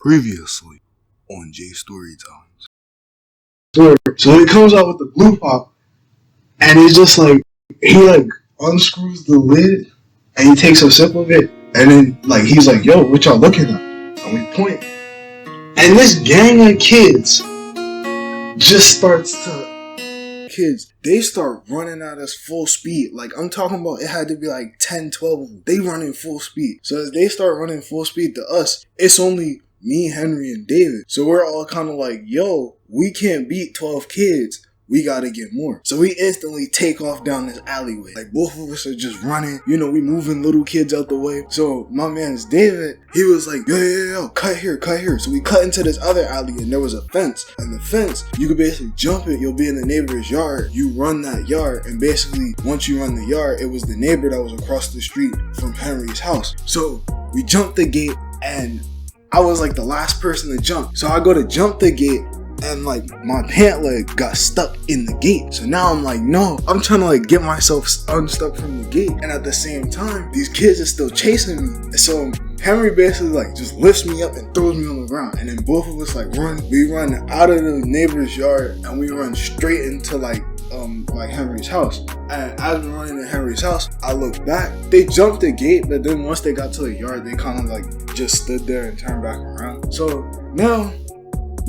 Previously on J Storytime. So he comes out with the blue pop, and it's just like he unscrews the lid, and he takes a sip of it, and then he's like, "Yo, what y'all looking at?" And we point, and this gang of kids just starts to. Kids, they start running at us full speed. I'm talking about, it had to be 10, 12 of them. They running full speed. So as they start running full speed to us, it's only me, Henry, and David. So we're all kind of like, yo, we can't beat 12 kids. We gotta get more. So we instantly take off down this alleyway. Both of us are just running. We moving little kids out the way. So my man's David, he was like, yo, cut here. So we cut into this other alley, and there was a fence. And the fence, you could basically jump it. You'll be in the neighbor's yard. You run that yard, and basically, once you run the yard, it was the neighbor that was across the street from Henry's house. So we jumped the gate, and I was the last person to jump. So I go to jump the gate, and my pant leg got stuck in the gate. So now I'm no, I'm trying to get myself unstuck from the gate. And at the same time, these kids are still chasing me. And so Henry basically just lifts me up and throws me on the ground. And then both of us run. We run out of the neighbor's yard, and we run straight into Henry's house. And as we're running to Henry's house, I look back. They jumped the gate, but then once they got to the yard, they kind of just stood there and turned back around. So now,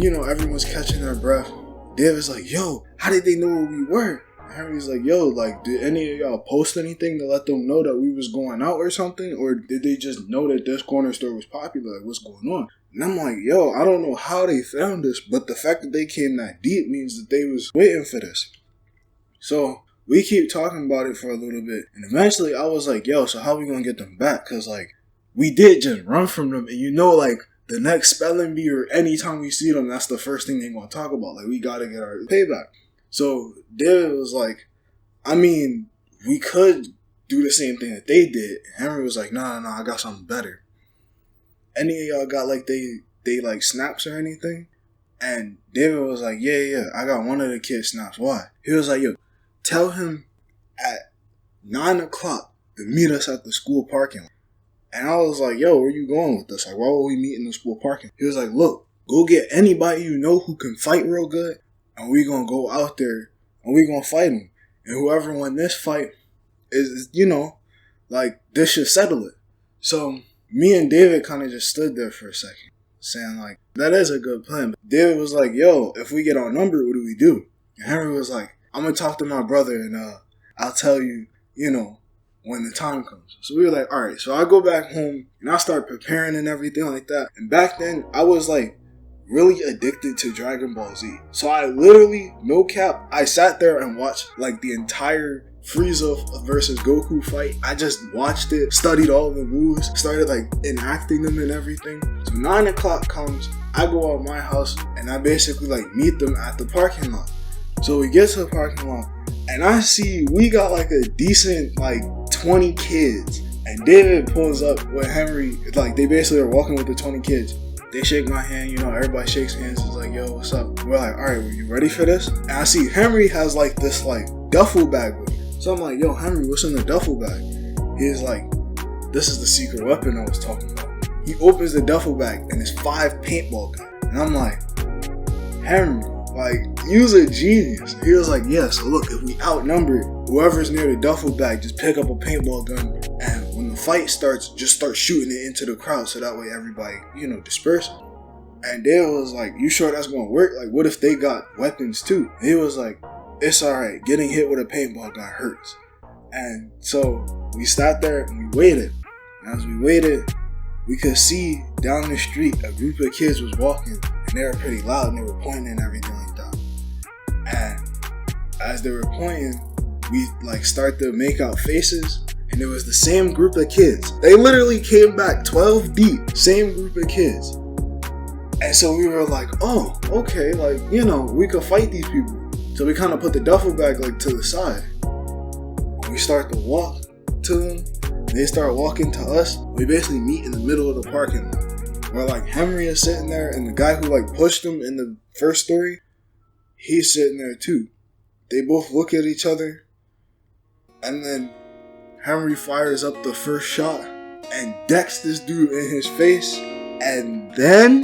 everyone's catching their breath. David's like, yo, how did they know where we were? And Henry's like, yo, did any of y'all post anything to let them know that we was going out or something? Or did they just know that this corner store was popular? What's going on? And I'm like, yo, I don't know how they found us, but the fact that they came that deep means that they was waiting for this. So we keep talking about it for a little bit. And eventually I was like, yo, so how we gonna get them back? Because we did just run from them. And the next spelling bee or anytime we see them, that's the first thing they're going to talk about. We got to get our payback. So David was like, we could do the same thing that they did. And Henry was like, no, I got something better. Any of y'all got they snaps or anything? And David was like, yeah, I got one of the kids' snaps. Why? He was like, yo, tell him at 9 o'clock to meet us at the school parking lot. And I was like, yo, where you going with this? Why would we meet in the school parking? He was like, look, go get anybody you know who can fight real good, and we gonna go out there, and we gonna fight them. And whoever won this fight is, this should settle it. So me and David kind of just stood there for a second, saying, that is a good plan. But David was like, yo, if we get our number, what do we do? And Henry was like, I'm gonna talk to my brother, and I'll tell you, when the time comes. So we were like, all right. So I go back home and I start preparing and everything like that. And back then I was really addicted to Dragon Ball Z. So I literally, no cap, I sat there and watched the entire Frieza versus Goku fight. I just watched it, studied all the moves, started enacting them and everything. So 9 o'clock comes, I go out my house and I basically meet them at the parking lot. So we get to the parking lot and I see we got a decent 20 kids, and David pulls up with Henry. They basically are walking with the 20 kids. They shake my hand, everybody shakes hands. It's like, yo, what's up? We're like, all right, were you ready for this? And I see Henry has this duffel bag with him. So I'm like, yo, Henry, what's in the duffel bag? He's like, this is the secret weapon I was talking about. He opens the duffel bag and it's 5 paintball guns. And I'm like, Henry, you's a genius. He was like, yeah, so look, if we outnumber whoever's near the duffel bag, just pick up a paintball gun, and when the fight starts, just start shooting it into the crowd, so that way everybody, disperses. And Dale was like, you sure that's gonna work? What if they got weapons too? And he was like, it's alright, getting hit with a paintball gun hurts. And so we sat there and we waited. And as we waited, we could see down the street a group of kids was walking, and they were pretty loud and they were pointing and everything like that. And as they were pointing, we start to make out faces, and it was the same group of kids. They literally came back 12 deep, same group of kids. And so we were like, oh, okay, we could fight these people. So we kind of put the duffel bag to the side. We start to walk to them. They start walking to us. We basically meet in the middle of the parking lot, where Henry is sitting there, and the guy who pushed him in the first story, he's sitting there too. They both look at each other, and then Henry fires up the first shot and decks this dude in his face, and then